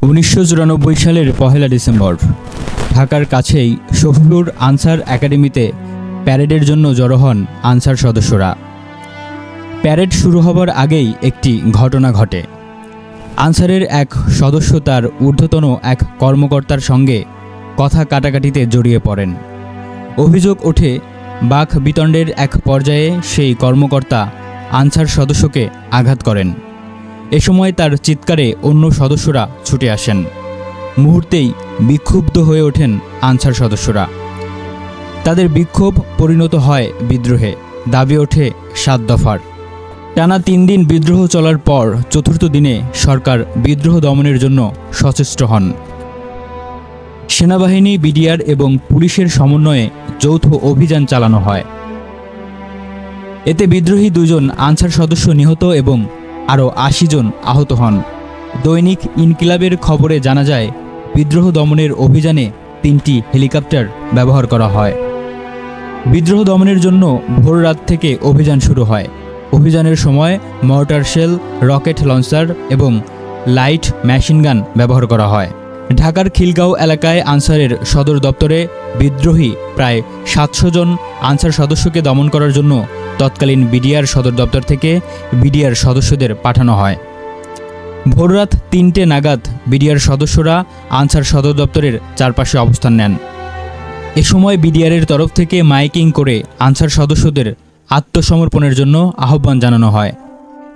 1994 সালের 1 ডিসেম্বর ঢাকার কাছেই শফিপুর আনসার একাডেমিতে প্যারেডের জন্য জড়ো হন আনসার সদস্যরা। প্যারেড শুরু হবার আগেই একটি ঘটনা ঘটে। আনসারের এক সদস্য তার ঊর্ধ্বতন এক কর্মকর্তার সঙ্গে কথা কাটাকাটিতে জড়িয়ে পড়েন। অভিযোগ ওঠে, বাক বিতণ্ডের এক পর্যায়ে সেই কর্মকর্তা আনসার সদস্যকে আঘাত করেন। এ সময় তার চিৎকারে অন্য সদস্যরা ছুটে আসেন। মুহূর্তেই বিক্ষুব্ধ হয়ে ওঠেন আনসার সদস্যরা। তাদের বিক্ষোভ পরিণত হয় বিদ্রোহে। দাবি ওঠে 7 দফার। টানা 3 দিন বিদ্রোহ চলার পর চতুর্থ দিনে সরকার বিদ্রোহ দমনের জন্য সচেষ্ট হন। সেনাবাহিনী, বিডিআর এবং পুলিশের সমন্বয়ে যৌথ অভিযান চালানো হয়। এতে বিদ্রোহী 2 জন আনসার সদস্য নিহত এবং আরও 80 জন আহত হন। দৈনিক ইনকিলাবের খবরে জানা যায়, বিদ্রোহ দমনের অভিযানে 3টি হেলিকপ্টার ব্যবহার করা হয়। বিদ্রোহ দমনের জন্য ভোর রাত থেকে অভিযান শুরু হয়। অভিযানের সময় মর্টার শেল, রকেট লঞ্চার এবং লাইট মেশিনগান ব্যবহার করা হয়। ঢাকার খিলগাঁও এলাকায় আনসারের সদর দপ্তরে বিদ্রোহী প্রায় 700 জন আনসার সদস্যকে দমন করার জন্য তৎকালীন বিডিআর সদর দপ্তর থেকে বিডিআর সদস্যদের পাঠানো হয়। ভোররাত 3টে নাগাদ বিডিআর সদস্যরা আনসার সদর দপ্তরের চারপাশে অবস্থান নেন। এ সময় বিডিআরের তরফ থেকে মাইকিং করে আনসার সদস্যদের আত্মসমর্পণের জন্য আহ্বান জানানো হয়।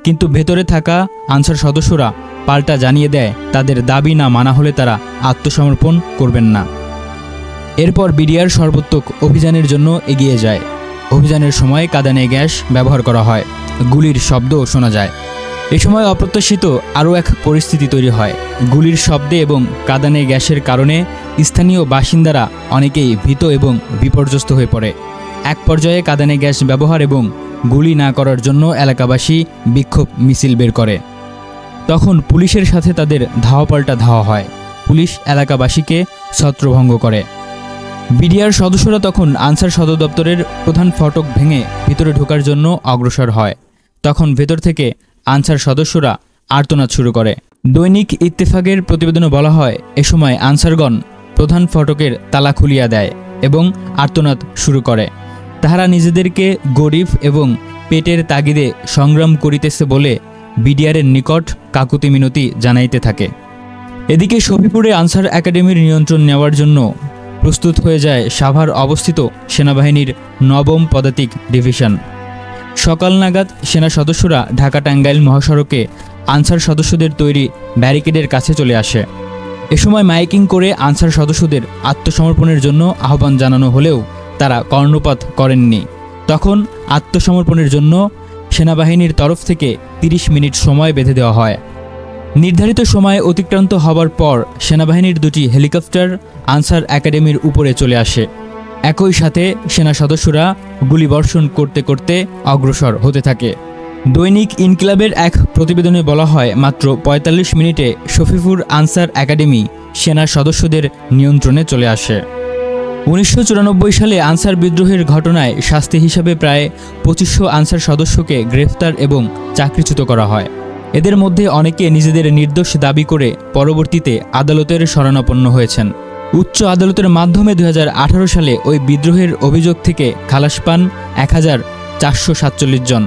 কিন্তু ভেতরে থাকা আনসার সদস্যরা পাল্টা জানিয়ে দেয়, তাদের দাবি না মানা হলে তারা আত্মসমর্পণ করবেন না। এরপর বিডিআর সর্বাত্মক অভিযানের জন্য এগিয়ে যায়। অভিযানের সময় কাঁদানে গ্যাস ব্যবহার করা হয়, গুলির শব্দও শোনা যায়। এ সময় অপ্রত্যাশিত আরও এক পরিস্থিতি তৈরি হয়। গুলির শব্দে এবং কাঁদানে গ্যাসের কারণে স্থানীয় বাসিন্দারা অনেকেই ভীত এবং বিপর্যস্ত হয়ে পড়ে। এক পর্যায়ে কাঁদানে গ্যাস ব্যবহার এবং গুলি না করার জন্য এলাকাবাসী বিক্ষোভ মিছিল বের করে। তখন পুলিশের সাথে তাদের ধাওয়াপাল্টা ধাওয়া হয়। পুলিশ এলাকাবাসীকে ছত্রভঙ্গ করে। বিডিআর সদস্যরা তখন আনসার সদর দপ্তরের প্রধান ফটক ভেঙে ভিতরে ঢোকার জন্য অগ্রসর হয়। তখন ভেতর থেকে আনসার সদস্যরা আর্তনাদ শুরু করে। দৈনিক ইত্তেফাকের প্রতিবেদনে বলা হয়, এ সময় আনসারগণ প্রধান ফটকের তালা খুলিয়া দেয় এবং আর্তনাদ শুরু করে। তাহারা নিজেদেরকে গরিব এবং পেটের তাগিদে সংগ্রাম করিতেছে বলে বিডিআরের নিকট কাকুতি মিনতি জানাইতে থাকে। এদিকে শফিপুরে আনসার একাডেমির নিয়ন্ত্রণ নেওয়ার জন্য প্রস্তুত হয়ে যায় সাভার অবস্থিত সেনাবাহিনীর 9ম পদাতিক ডিভিশন। সকাল নাগাদ সেনা সদস্যরা ঢাকা টাঙ্গাইল মহাসড়কে আনসার সদস্যদের তৈরি ব্যারিকেডের কাছে চলে আসে। এ সময় মাইকিং করে আনসার সদস্যদের আত্মসমর্পণের জন্য আহ্বান জানানো হলেও তারা কর্ণপাত করেননি। তখন আত্মসমর্পণের জন্য সেনাবাহিনীর তরফ থেকে 30 মিনিট সময় বেঁধে দেওয়া হয়। নির্ধারিত সময় অতিক্রান্ত হবার পর সেনাবাহিনীর 2টি হেলিকপ্টার আনসার একাডেমির উপরে চলে আসে। একই সাথে সেনা সদস্যরা গুলিবর্ষণ করতে করতে অগ্রসর হতে থাকে। দৈনিক ইনকিলাবের এক প্রতিবেদনে বলা হয়, মাত্র 45 মিনিটে শফিপুর আনসার একাডেমি সেনা সদস্যদের নিয়ন্ত্রণে চলে আসে। 1994 সালে আনসার বিদ্রোহের ঘটনায় শাস্তি হিসাবে প্রায় 2500 আনসার সদস্যকে গ্রেফতার এবং চাকরিচ্যুত করা হয়। এদের মধ্যে অনেকে নিজেদের নির্দোষ দাবি করে পরবর্তীতে আদালতের শরণাপন্ন হয়েছেন। উচ্চ আদালতের মাধ্যমে 2018 সালে ওই বিদ্রোহের অভিযোগ থেকে খালাস পান 1447 জন।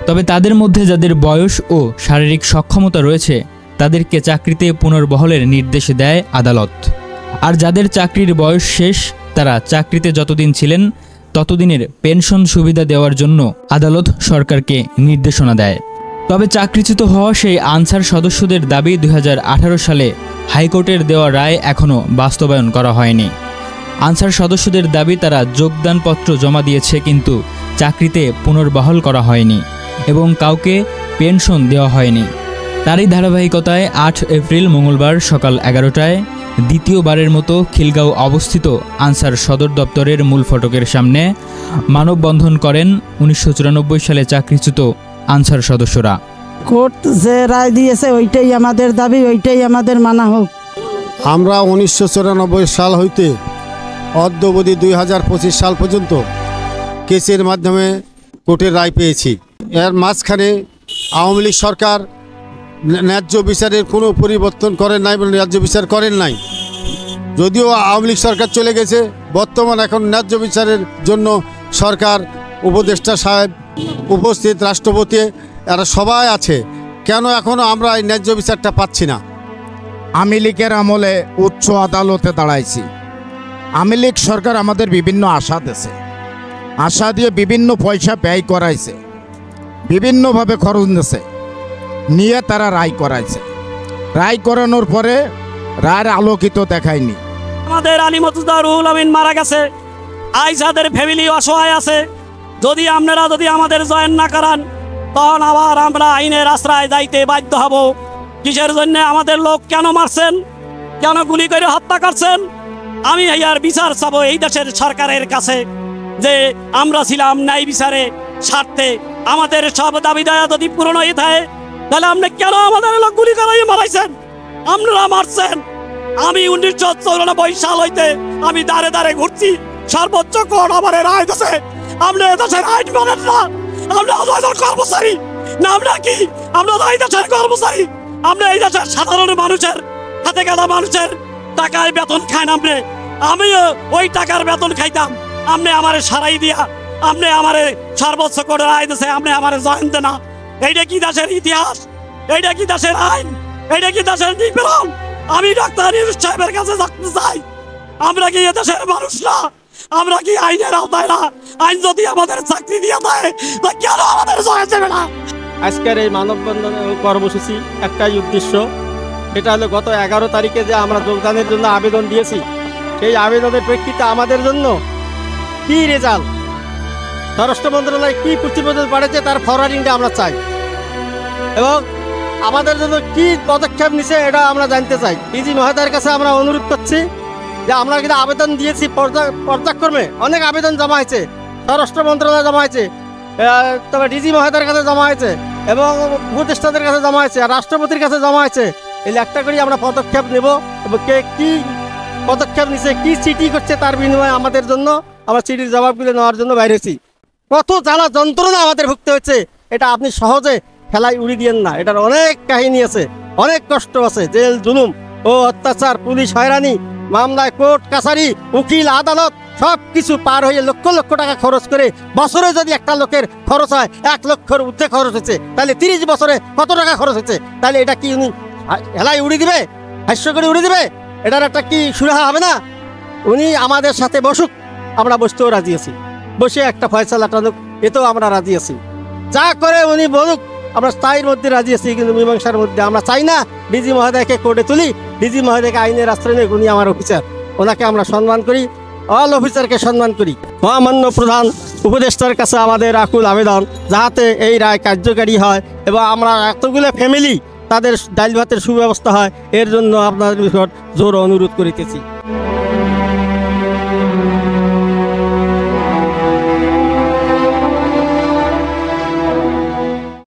তবে তাদের মধ্যে যাদের বয়স ও শারীরিক সক্ষমতা রয়েছে তাদেরকে চাকরিতে পুনর্বহালের নির্দেশ দেয় আদালত। আর যাদের চাকরির বয়স শেষ, তারা চাকরিতে যতদিন ছিলেন ততদিনের পেনশন সুবিধা দেওয়ার জন্য আদালত সরকারকে নির্দেশনা দেয়। তবে চাকরিচ্যুত হওয়া সেই আনসার সদস্যদের দাবি 2018 সালে হাইকোর্টের দেওয়া রায় এখনও বাস্তবায়ন করা হয়নি। আনসার সদস্যদের দাবি, তারা যোগদানপত্র জমা দিয়েছে কিন্তু চাকরিতে পুনর্বহাল করা হয়নি এবং কাউকে পেনশন দেওয়া হয়নি। তারই ধারাবাহিকতায় 8 এপ্রিল মঙ্গলবার সকাল 11টায় দ্বিতীয়বারের মতো খিলগাঁও অবস্থিত আনসার সদর দপ্তরের মূল ফটকের সামনে মানববন্ধন করেন 1994 সালে চাকরিচ্যুত আনসার সদস্যরা। কোর্ট যে রায় দিয়েছে ওইটাই আমাদের দাবি, ওইটাই আমাদের মানা হোক। আমরা 1994 সাল হইতে অদ্যাবধি 2025 সাল পর্যন্ত কেসের মাধ্যমে কোর্টের রায় পেয়েছি। এর মাঝখানে আওয়ামী লীগ সরকার ন্যায্য বিচারের কোনো পরিবর্তন করেন নাই, ন্যায্য বিচার করেন নাই। যদিও আওয়ামী লীগ সরকার চলে গেছে, বর্তমান এখন ন্যায্য বিচারের জন্য সরকার, উপদেষ্টা সাহেব উপস্থিত, রাষ্ট্রপতি, এরা সবাই আছে। কেন এখনও আমরা এই ন্যায্য বিচারটা পাচ্ছি না? আওয়ামী লীগের আমলে উচ্চ আদালতে দাঁড়াইছি। আওয়ামী লীগ সরকার আমাদের বিভিন্ন আশা দিয়েছে, আশা দিয়ে বিভিন্ন পয়সা ব্যয় করাইছে, বিভিন্নভাবে খরচ নিয়েছে, নিয়ে তারা রায় করাইছে। রায় করানোর পরে রায়ের আলোকিত দেখায়নি। আমাদের আলী মতুদারুল আমিন মারা গেছে, আইসাদের ফ্যামিলি অসহায় আছে। যদি আপনারা আমাদের জয়েন না করান, তখন আবার আমরা আইনের আশ্রয় যাইতে বাধ্য হব। কিসের জন্য আমাদের লোক কেন মারছেন, কেন গুলি করে হত্যা করছেন? আমি ইয়ার বিচার চাবো এই দেশের সরকারের কাছে, যে আমরা ছিলাম ন্যায় বিচারে স্বার্থে। আমাদের সব দাবি দায়া যদি পূরণ হয়ে থাকে, তাহলে আপনি কেন আমাদের লোক গুলি করাই মারাইছেন? আপনারা মারছেন। আমি 1994 সাল হইতে আমি দাঁড়ে দাঁড়ে ঘুরছি, সর্বোচ্চ কোর্ট আমার রায় দিয়েছে। আমরা এদেশের আইন মানেন না, আমরা আদালতের কর্মচারী না, আমরা কি? আমরা এই দেশের কর্মচারী। আমরা এই দেশের সাধারণ মানুষের হাতে গেলা মানুষের টাকায় বেতন খান। আমিও ওই টাকার বেতন খাইতাম। আপনি আমারে সারাই দিয়া, আপনি আমারে সর্বোচ্চ কোর্টের রায় দিয়েছে, আপনি আমারে জয়েন না। এইটা কি দেশের ইতিহাস? এইটা কি দেশের আইন? এইটা কি দেশের নিপীড়ন? আমি ডাক্তার ইউনূস সাহেবের কাছে থাকতে চাই। আমরা কি এদেশের মানুষ না? আমরা কি আইনের আওতায় না? আইন যদি আমাদের চাকরি দিয়ে দেয়, তা কেন আমাদের জয় দেবে না? আজকের এই মানববন্ধন কর্মসূচি একটাই উদ্দেশ্য, সেটা হলো গত 11 তারিখে যে আমরা যোগদানের জন্য আবেদন দিয়েছি, সেই আবেদনের প্রেক্ষিতে আমাদের জন্য কি রেজাল্ট, স্বরাষ্ট্র মন্ত্রণালয় কি প্রতিবেদন পাঠিয়েছে তার ফরওয়ার্ডিংটা আমরা চাই, এবং আমাদের জন্য কি পদক্ষেপ নিছে এটা আমরা জানতে চাই। ডিজি মহোদয়ের কাছে আমরা অনুরোধ করছি যে আমরা কিন্তু আবেদন দিয়েছি, পর্যায়ক্রমে অনেক আবেদন জমা হয়েছে, স্বরাষ্ট্র মন্ত্রণালয়ে জমা হয়েছে, তবে ডিজি মহোদয়ের কাছে জমা হয়েছে, এবং উপদেষ্টাদের কাছে জমা হয়েছে, রাষ্ট্রপতির কাছে জমা হয়েছে। এই একটা করেই আমরা পদক্ষেপ নেব, এবং কে কি পদক্ষেপ নিছে, কি চিঠি করছে, তার বিনিময়ে আমাদের জন্য আমরা চিঠির জবাবগুলো নেওয়ার জন্য বাইরেছি। কত জ্বালা যন্ত্রণা আমাদের ভুগতে হচ্ছে, এটা আপনি সহজে খেলায় উড়ি দিয়েন না। এটার অনেক কাহিনী আছে, অনেক কষ্ট আছে, জেল জুলুম ও অত্যাচার, পুলিশ হয়রানি, মামলায় কোর্ট কাছারি, উকিল আদালত সব কিছু পার হয়ে লক্ষ লক্ষ টাকা খরচ করে বছরে যদি একটা লোকের খরচ হয় 1 লক্ষের ঊর্ধ্বে খরচ হচ্ছে, তাহলে 30 বছরে কত টাকা খরচ হচ্ছে? তাহলে এটা কি উনি হেলায় উড়ি দিবে, হাস্য করে উড়ি দিবে? এটার একটা কি সুরাহা হবে না? উনি আমাদের সাথে বসুক, আমরা বসতেও রাজি আছি, বসে একটা ফয়সালা টানুক, এতেও আমরা রাজি আছি। যা করে উনি বলুক, আমরা স্থায়ীর মধ্যে রাজি আছি, কিন্তু মীমাংসার মধ্যে আমরা চাই না ডিজি মহোদয়কে কোর্টে তুলি। ডিজি মহোদয়কে আইনের আশ্রয় নেই, উনি আমার অফিসার, ওনাকে আমরা সম্মান করি, অল অফিসারকে সম্মান করি। মহামান্য প্রধান উপদেষ্টার কাছে আমাদের আকুল আবেদন, যাহাতে এই রায় কার্যকারী হয় এবং আমরা এতগুলো ফ্যামিলি তাদের ডাইল ভাতের সুব্যবস্থা হয়, এর জন্য আপনাদের নিকট জোর অনুরোধ করিতেছি।